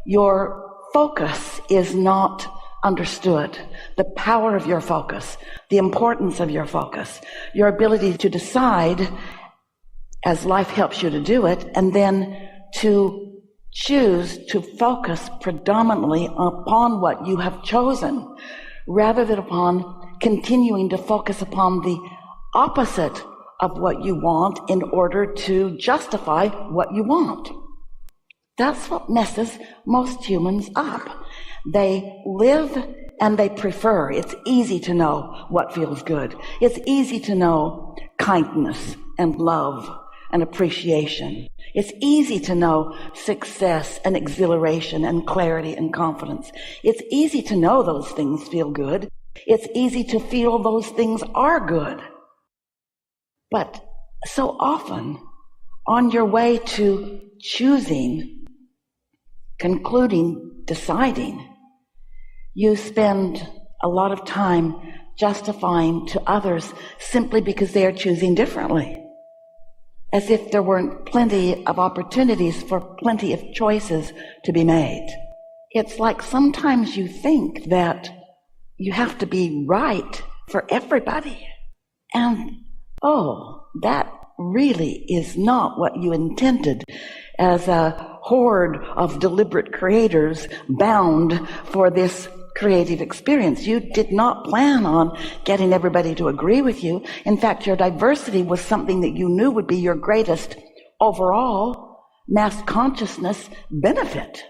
your focus is not understood. The power of your focus, the importance of your focus, your ability to decide as life helps you to do it, and then to choose to focus predominantly upon what you have chosen, rather than upon continuing to focus upon the opposite of what you want in order to justify what you want. That's what messes most humans up. They live and they prefer. It's easy to know what feels good. It's easy to know kindness and love and appreciation. It's easy to know success and exhilaration and clarity and confidence. It's easy to know those things feel good. It's easy to feel those things are good. But so often, on your way to choosing, concluding, deciding, you spend a lot of time justifying to others simply because they are choosing differently, as if there weren't plenty of opportunities for plenty of choices to be made. It's like sometimes you think that you have to be right for everybody. And, that really is not what you intended as a horde of deliberate creators bound for this creative experience. You did not plan on getting everybody to agree with you. In fact, your diversity was something that you knew would be your greatest overall mass consciousness benefit.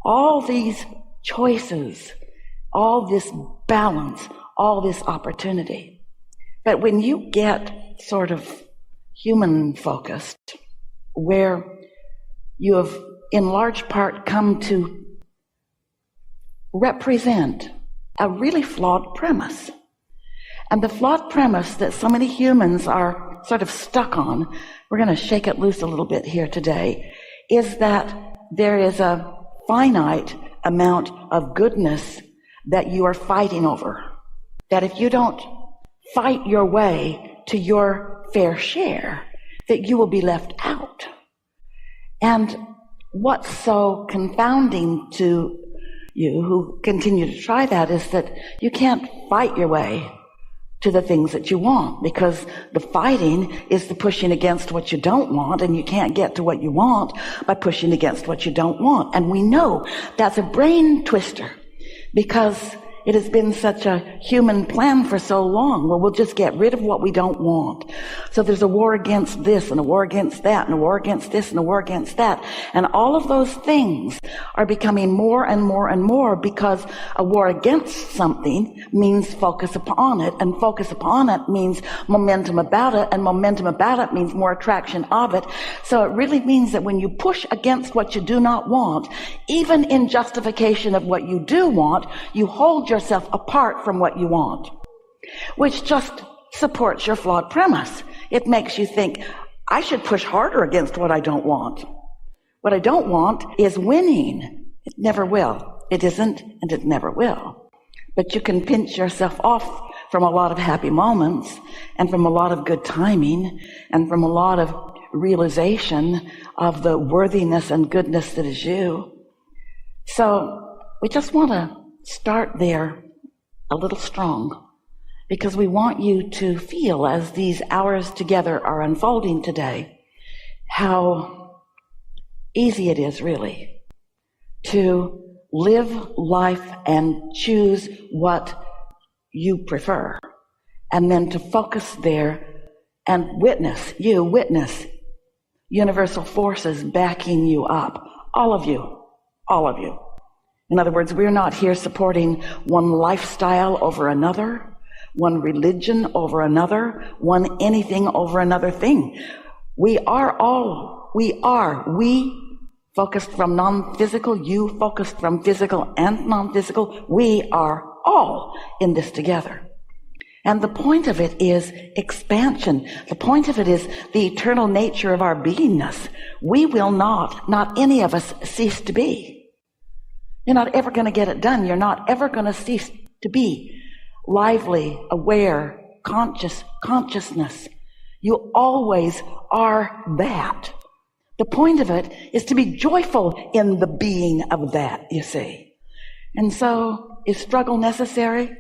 All these choices, all this balance, all this opportunity. But when you get sort of human focused, where you have in large part come to represent a really flawed premise. And the flawed premise that so many humans are sort of stuck on, we're going to shake it loose a little bit here today, is that there is a finite amount of goodness that you are fighting over. That if you don't fight your way to your fair share, that you will be left out. And what's so confounding to you who continue to try that is that you can't fight your way to the things that you want, because the fighting is the pushing against what you don't want, and you can't get to what you want by pushing against what you don't want. And we know that's a brain twister, because it has been such a human plan for so long. Well, we'll just get rid of what we don't want. So there's a war against this and a war against that and a war against this and a war against that. And all of those things are becoming more and more and more, because a war against something means focus upon it, and focus upon it means momentum about it, and momentum about it means more attraction of it. So it really means that when you push against what you do not want, even in justification of what you do want, you hold yourself apart from what you want, which just supports your flawed premise. It makes you think, I should push harder against what I don't want. What I don't want is winning. It never will. It isn't, and it never will. But you can pinch yourself off from a lot of happy moments, and from a lot of good timing, and from a lot of realization of the worthiness and goodness that is you. So we just want to start there a little strong, because we want you to feel, as these hours together are unfolding today, how easy it is really to live life and choose what you prefer, and then to focus there and witness universal forces backing you up. All of you. In other words, we're not here supporting one lifestyle over another, one religion over another, one anything over another thing. We focused from non-physical, you focused from physical and non-physical. We are all in this together. And the point of it is expansion. The point of it is the eternal nature of our beingness. We will not any of us, cease to be. You're not ever going to get it done. You're not ever going to cease to be lively, aware, consciousness. You always are that. The point of it is to be joyful in the being of that, you see. And so, is struggle necessary?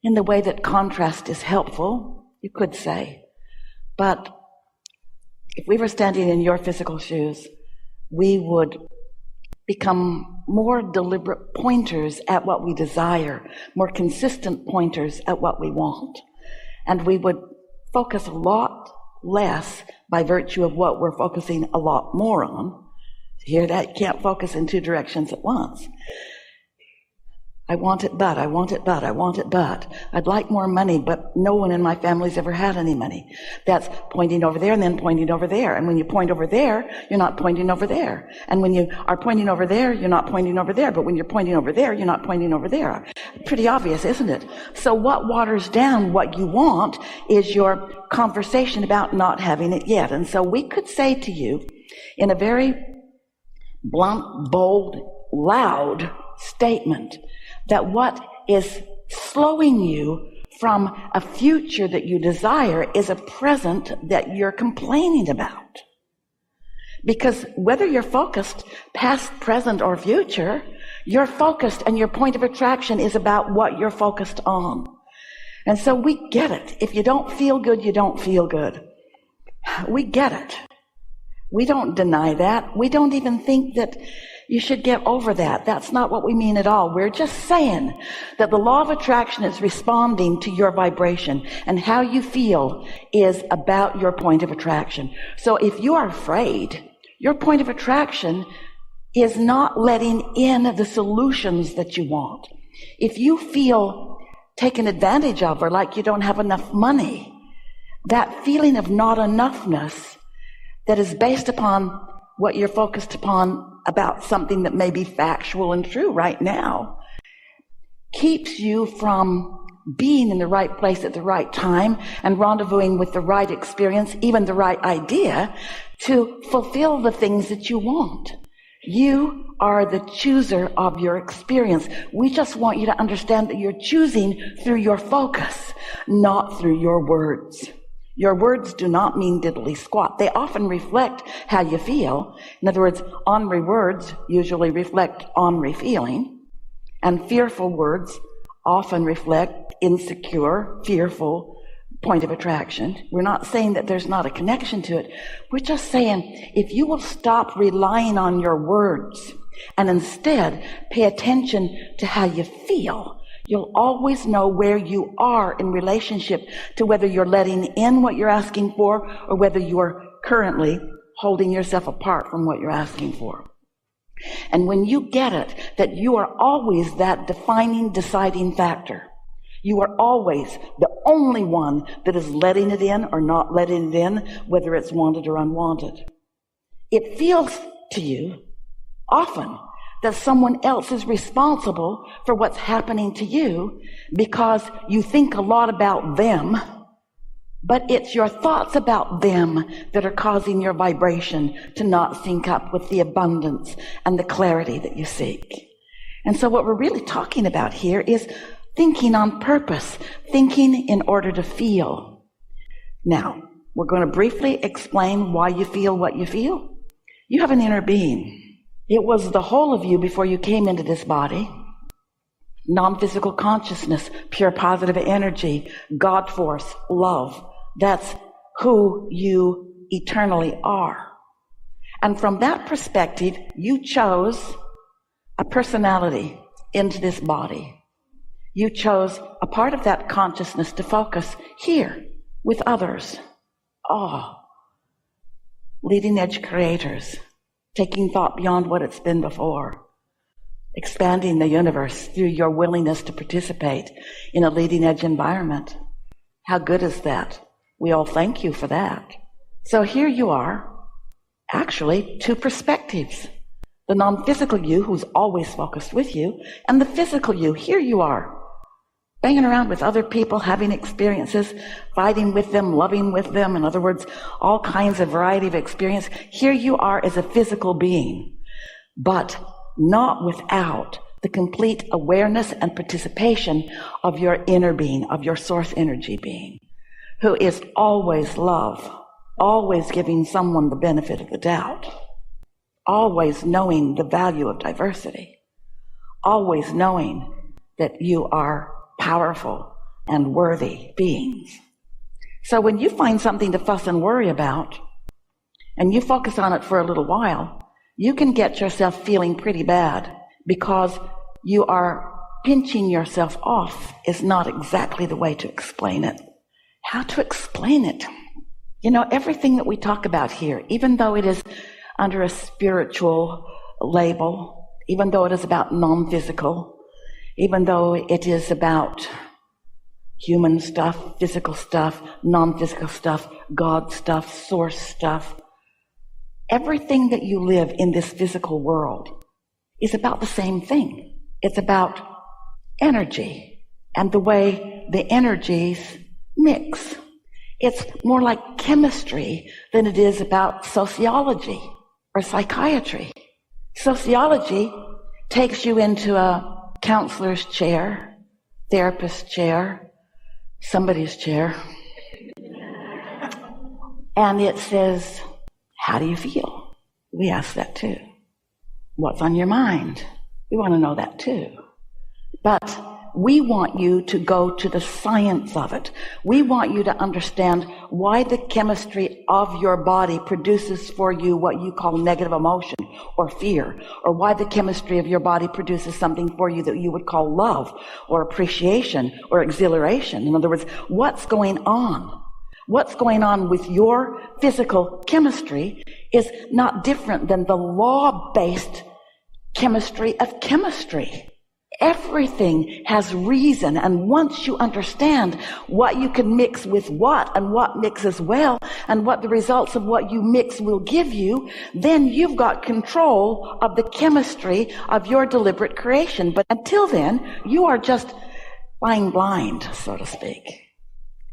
In the way that contrast is helpful, you could say. But if we were standing in your physical shoes, we would become more deliberate pointers at what we desire, more consistent pointers at what we want. And we would focus a lot less by virtue of what we're focusing a lot more on. Hear that? You can't focus in two directions at once. I want it, but I want it, but I want it, but I'd like more money, but no one in my family's ever had any money. That's pointing over there and then pointing over there. And when you point over there, you're not pointing over there. And when you are pointing over there, you're not pointing over there. But when you're pointing over there, you're not pointing over there. Pretty obvious, isn't it? So what waters down what you want is your conversation about not having it yet. And so we could say to you in a very blunt, bold, loud statement, that what is slowing you from a future that you desire is a present that you're complaining about. Because whether you're focused past, present, or future, you're focused and your point of attraction is about what you're focused on. And so we get it. If you don't feel good, you don't feel good. We get it. We don't deny that. We don't even think that you should get over that. That's not what we mean at all. We're just saying that the law of attraction is responding to your vibration, and how you feel is about your point of attraction. So if you are afraid, your point of attraction is not letting in the solutions that you want. If you feel taken advantage of, or like you don't have enough money, that feeling of not enoughness that is based upon what you're focused upon about something that may be factual and true right now, keeps you from being in the right place at the right time and rendezvousing with the right experience, even the right idea, to fulfill the things that you want. You are the chooser of your experience. We just want you to understand that you're choosing through your focus, not through your words. Your words do not mean diddly squat. They often reflect how you feel. In other words, ornery words usually reflect ornery feeling, and fearful words often reflect insecure, fearful point of attraction. We're not saying that there's not a connection to it. We're just saying if you will stop relying on your words and instead pay attention to how you feel, you'll always know where you are in relationship to whether you're letting in what you're asking for or whether you're currently holding yourself apart from what you're asking for. And when you get it, that you are always that defining, deciding factor. You are always the only one that is letting it in or not letting it in, whether it's wanted or unwanted. It feels to you often that someone else is responsible for what's happening to you because you think a lot about them, but it's your thoughts about them that are causing your vibration to not sync up with the abundance and the clarity that you seek. And so what we're really talking about here is thinking on purpose, thinking in order to feel. Now, we're going to briefly explain why you feel what you feel. You have an inner being. It was the whole of you before you came into this body. Non-physical consciousness, pure positive energy, God force, love. That's who you eternally are. And from that perspective, you chose a personality into this body. You chose a part of that consciousness to focus here with others. Leading edge creators. Taking thought beyond what it's been before, expanding the universe through your willingness to participate in a leading edge environment. How good is that? We all thank you for that. So here you are, actually two perspectives. The non-physical you, who's always focused with you, and the physical you. Here you are, banging around with other people, having experiences, fighting with them, loving with them. In other words, all kinds of variety of experience. Here you are as a physical being, but not without the complete awareness and participation of your inner being, of your source energy being, who is always love. always giving someone the benefit of the doubt, always knowing the value of diversity, always knowing that you are powerful and worthy beings. So when you find something to fuss and worry about, and you focus on it for a little while, you can get yourself feeling pretty bad because you are pinching yourself off is not exactly the way to explain it. How to explain it? You know, everything that we talk about here, even though it is under a spiritual label, even though it is about non-physical, even though it is about human stuff, physical stuff, non-physical stuff, God stuff, source stuff, everything that you live in this physical world is about the same thing. It's about energy and the way the energies mix. It's more like chemistry than it is about sociology or psychiatry. Sociology takes you into a counselor's chair, therapist's chair, somebody's chair, and it says, how do you feel? We ask that too. What's on your mind? We want to know that too. But we want you to go to the science of it. We want you to understand why the chemistry of your body produces for you what you call negative emotion or fear, or why the chemistry of your body produces something for you that you would call love or appreciation or exhilaration. In other words, what's going on? What's going on with your physical chemistry is not different than the law-based chemistry of chemistry. Everything has reason, and once you understand what you can mix with what and what mixes well and what the results of what you mix will give you, then you've got control of the chemistry of your deliberate creation. But until then, you are just flying blind, so to speak,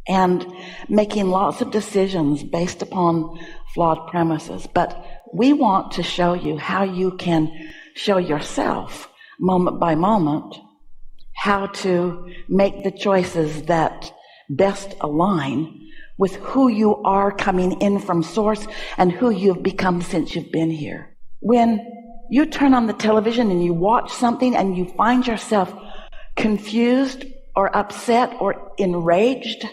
and making lots of decisions based upon flawed premises. But we want to show you how you can show yourself moment by moment how to make the choices that best align with who you are coming in from source and who you've become since you've been here. When you turn on the television and you watch something and you find yourself confused or upset or enraged,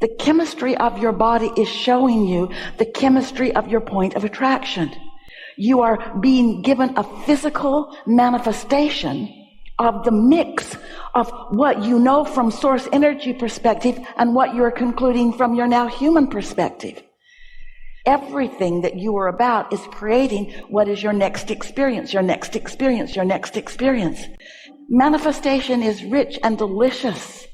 the chemistry of your body is showing you the chemistry of your point of attraction. You are being given a physical manifestation of the mix of what you know from source energy perspective and what you're concluding from your now human perspective. Everything that you are about is creating what is your next experience, your next experience, your next experience. Manifestation is rich and delicious.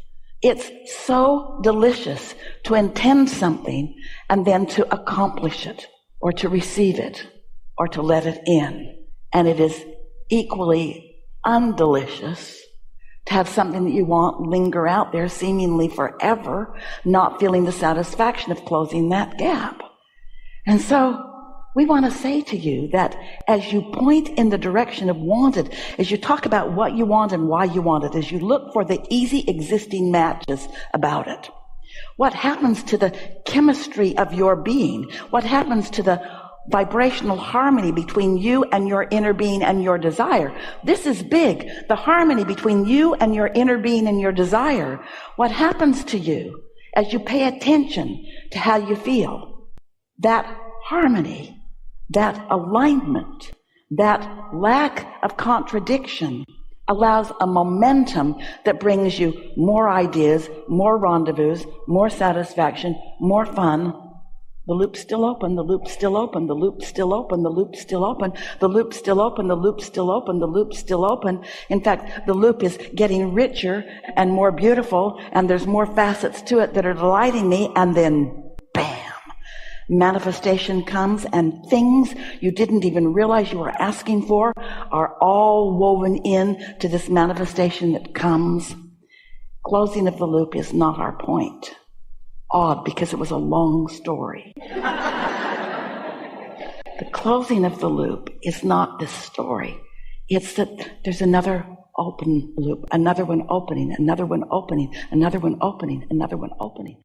It's so delicious to intend something and then to accomplish it or to receive it or to let it in. And it is equally undelicious to have something that you want linger out there seemingly forever, not feeling the satisfaction of closing that gap. And so we want to say to you that as you point in the direction of wanted, as you talk about what you want and why you want it, as you look for the easy existing matches about it, what happens to the chemistry of your being? What happens to the vibrational harmony between you and your inner being and your desire? This is big. The harmony between you and your inner being and your desire. What happens to you as you pay attention to how you feel? That harmony, that alignment, that lack of contradiction allows a momentum that brings you more ideas, more rendezvous, more satisfaction, more fun. The loop's still open, the loop's still open, the loop's still open, the loop's still open, the loop's still open, the loop's still open, the loop's still open. In fact, the loop is getting richer and more beautiful, and there's more facets to it that are delighting me, and then bam, manifestation comes, and things you didn't even realize you were asking for are all woven in to this manifestation that comes. Closing of the loop is not our point. Odd, because it was a long story. The closing of the loop is not this story. It's that there's another open loop, another one opening, another one opening, another one opening, another one opening.